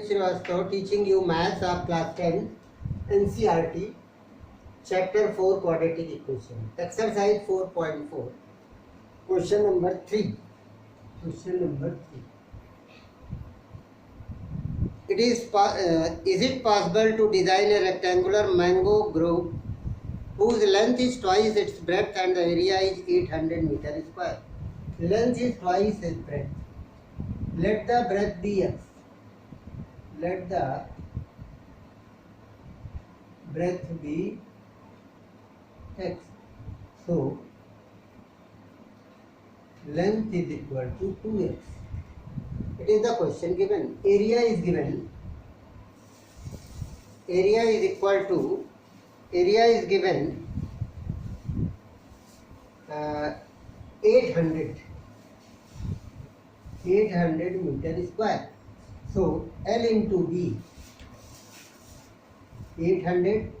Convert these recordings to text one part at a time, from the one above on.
Srivastava teaching you maths of class 10 NCERT chapter 4 quadratic equation exercise 4.4 question number 3 is it possible to design a rectangular mango grove whose length is twice its breadth and the area is 800 meter square? Length is twice its breadth. Let the breadth be x. Let the breadth be x. So length is equal to 2x. It is the question given. Area is given. Area is given 800 meter square. So L into B 800.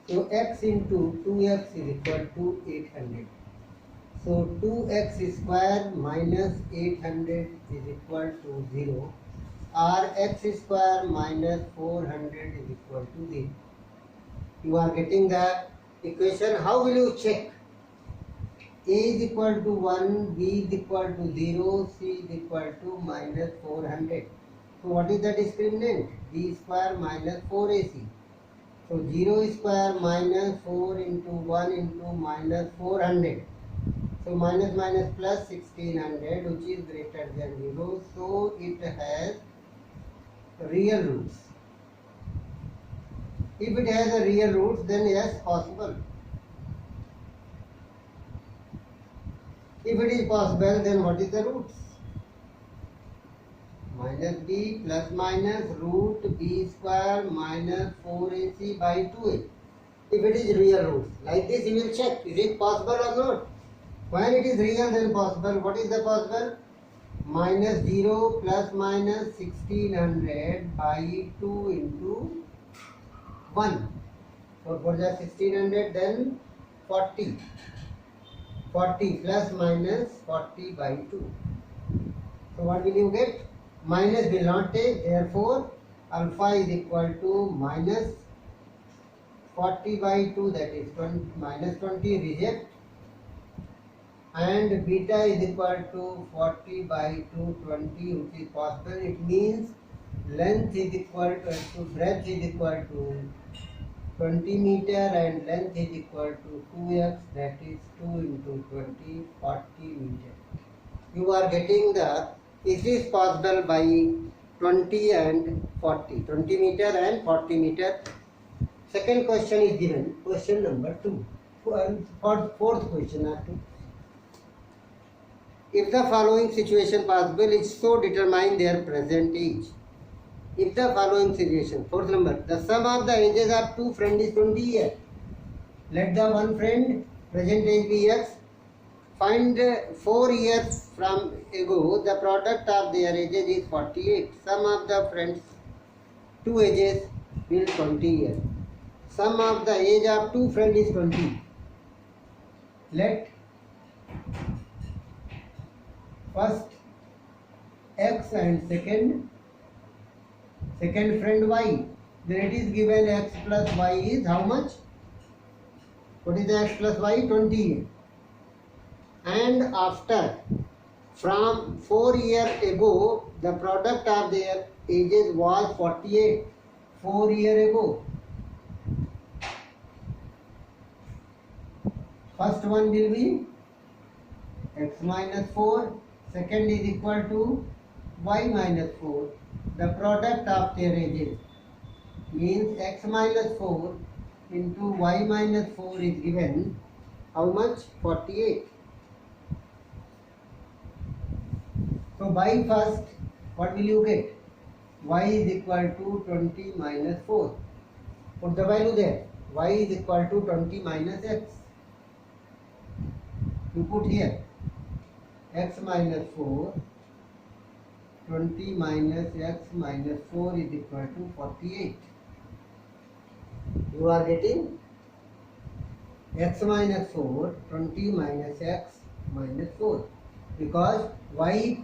So x into 2x is equal to 800. So 2x square minus 800 is equal to 0, or x square minus 400 is equal to 0. You are getting the equation. How will you check? A is equal to 1, B is equal to 0, C is equal to minus 400. So what is the discriminant? B square minus 4AC. So 0 square minus 4 into 1 into minus 400. So minus minus plus 1600, which is greater than 0. So it has real roots. If it has a real roots, then yes, possible. If it is possible, then what is the roots? Minus b plus minus root b square minus 4ac by 2a. If it is real roots, like this you will check, is it possible or not? When it is real, then possible. What is the possible? Minus 0 plus minus 1600 by 2 into 1. So for the 1600, then 40. 40 plus minus 40 by 2. So what will you get? Minus will not take, therefore alpha is equal to minus 40 by 2, that is 20, minus 20, reject, and beta is equal to 40 by 2, 20, which is possible. It means length is equal to breadth is equal to 20 meter and length is equal to 2x, that is 2 into 20, 40 meter. You are getting the, it is possible by 20 and 40, 20 meter and 40 meter. Second question is given, question number 2. Fourth question are 2. If the following situation possible is, so determine their present age. If the following situation, fourth number, the sum of the ages of two friends is 20 years. Let the one friend present age be x. Find 4 years from ago, the product of their ages is 48. Sum of the friends' two ages will 20 years. Sum of the age of two friends is 20. Let first x and second friend y. Then it is given x plus y is how much? What is the x plus y? 20. And after, from 4 years ago, the product of their ages was 48. 4 years ago. First one will be x minus 4. Second is equal to y minus 4. The product of their ages means x minus 4 into y minus 4 is given how much? 48. So by first, what will you get? Y is equal to 20 minus 4. Put the value there. Y is equal to 20 minus x. You put here x minus 4, 20 minus x minus 4 is equal to 48. You are getting x minus 4, 20 minus x minus 4. Because y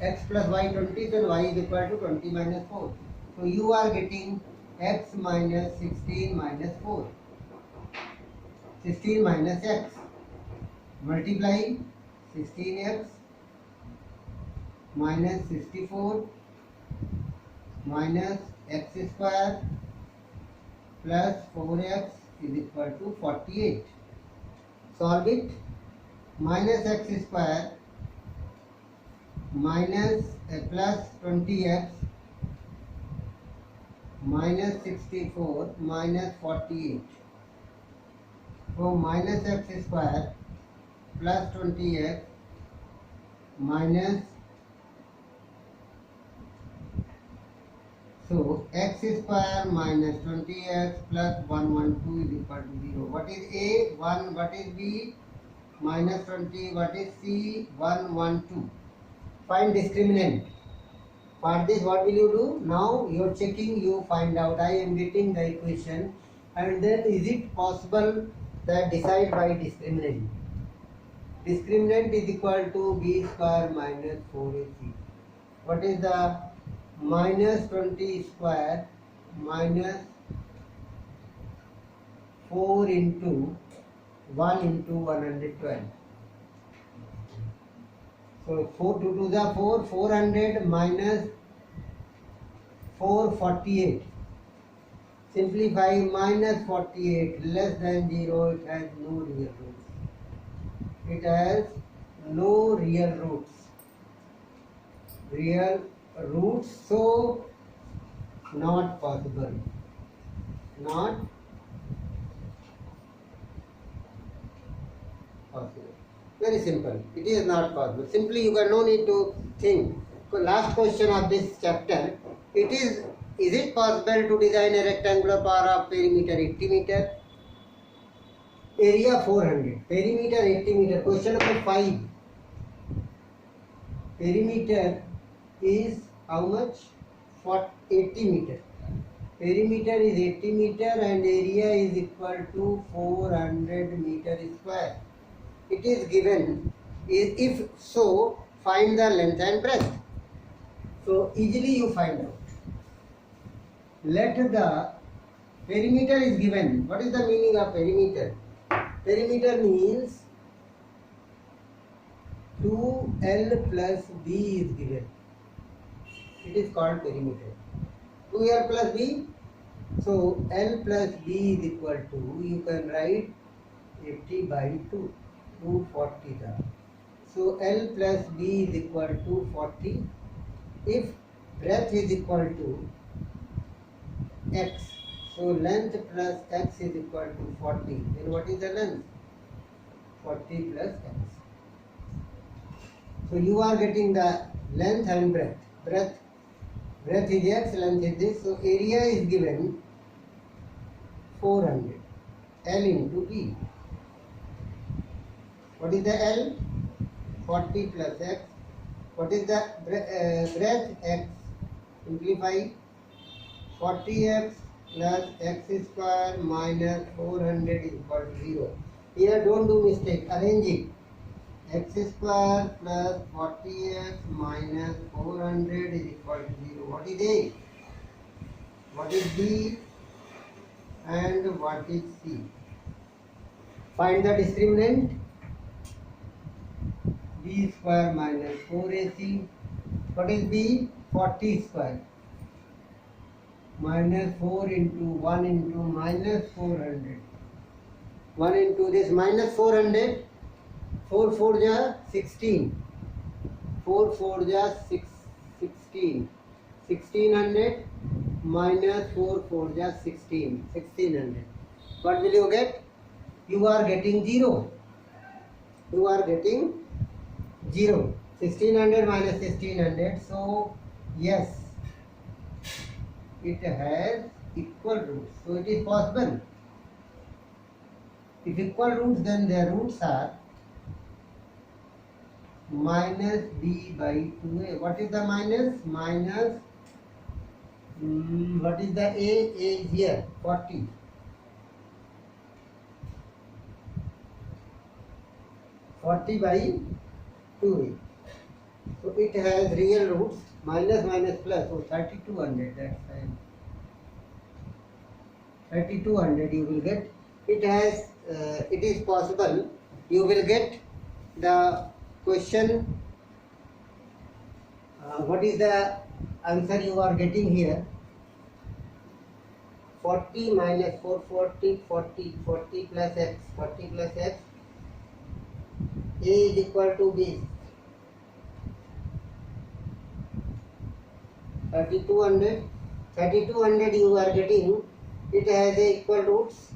x plus y 20, then y is equal to 20 minus 4. So you are getting x minus 16 minus 4. 16 minus x. Multiply 16x minus 64 minus x square plus 4x is equal to 48. Solve it. Minus x square minus plus 20x minus 64 minus 48. So minus x square plus 20x minus, so x square minus 20x plus 112 is equal to 0. What is a? 1. What is b? Minus 20. What is c? 112. Find discriminant. For this, what will you do? Now you are checking, you find out. I am getting the equation, and then is it possible that decide by discriminant? Discriminant is equal to b square minus 4ac. What is the minus 20 square minus 4 into 1 into 112. So 4 to 2 the 4, 400 minus 448. Simplify. Minus 48 less than 0, it has no real roots. It has no real roots. Real roots, so not possible. Not possible. Very simple. It is not possible. Simply you can no need to think. So last question of this chapter. Is it possible to design a rectangular bar of perimeter 80 meter? Area 400. Perimeter 80 meter. Question number 5. Perimeter is how much? 80 meter. Perimeter is 80 meter and area is equal to 400 meter square. It is given. If so, find the length and breadth. So easily you find out. Let the perimeter is given. What is the meaning of perimeter? Perimeter means 2L plus B is given. It is called perimeter. 2L plus B. So L plus B is equal to, you can write 80 by 2. 240 the. So L plus B is equal to 40. If breadth is equal to x, so length plus x is equal to 40. Then what is the length? 40 plus x. So you are getting the length and breadth. Breadth is x, length is this. So area is given 400. L into B. What is the L? 40 plus x. What is the breadth? X. Simplify. 40x plus x square minus 400 is equal to 0. Here don't do mistake. Arrange it. X square plus 40x minus 400 is equal to 0. What is A? What is B? And what is C? Find the discriminant. B square minus 4ac. What is B? 40 square minus 4 into 1 into minus 400. 1 into this minus 400. 4 4 ja 16. 4 4 ja 16. 1600 minus 4 4 ja 16. 1600. What will you get? You are getting 0. You are getting 0. 1600 minus 1600. So yes, it has equal roots. So it is possible. If equal roots, then their roots are minus b by 2a. What is the minus? Minus, what is the a? A is here, 40. 40 by 2a. So it has real roots, minus minus plus, so 3200, that's fine. 3200 you will get. It has, it is possible you will get the question, what is the answer you are getting here? 40 minus 440, 40 plus x, 40 plus x, a is equal to b, 3200. 3200 you are getting, it has a equal roots,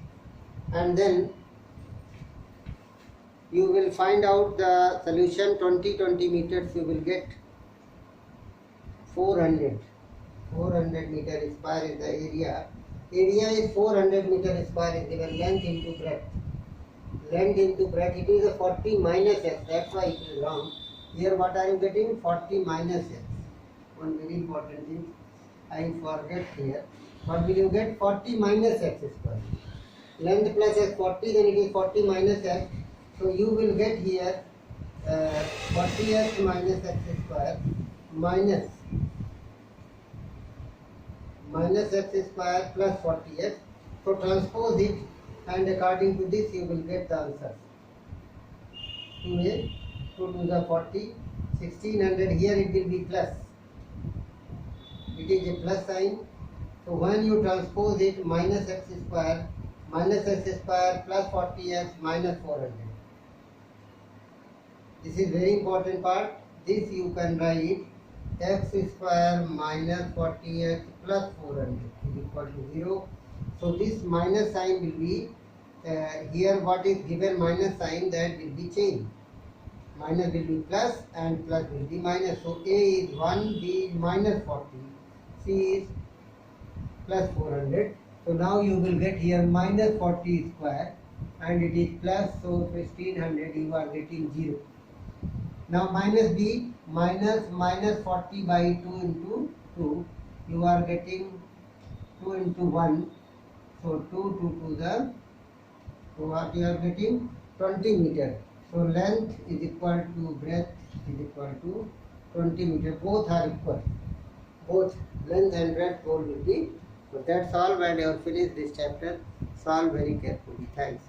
and then you will find out the solution. 20 meters you will get 400 meter square is the area. Area is 400 meter square is given. Length into breadth. Length into breadth, it is a 40 minus x, that's why it is wrong. Here what are you getting? 40 minus x. One very important thing I forget here. What will you get? 40 minus x square. Length plus x 40, then it is 40 minus x. So you will get here 40x minus x square minus x square plus 40x. So transpose it, and according to this you will get the answer. 2a, 2 to the 40, 1600. Here it will be plus. It is a plus sign. So when you transpose it, minus x square plus 40x minus 400. This is very important part. This you can write x square minus 40x plus 400 is equal to 0. So this minus sign will be, here what is given minus sign, that will be changed. Minus will be plus and plus will be minus. So a is 1, b is minus 40, c is plus 400. So now you will get here minus 40 square and it is plus, so 1600 you are getting 0. Now minus b, minus 40 by 2 into 2, you are getting 2 into 1, so 2 to the, so what you are getting? 20 meter. So length is equal to breadth is equal to 20 meter. Both are equal. Both length and breadth both will be. So that's all. While you have finished this chapter, solve very carefully. Thanks.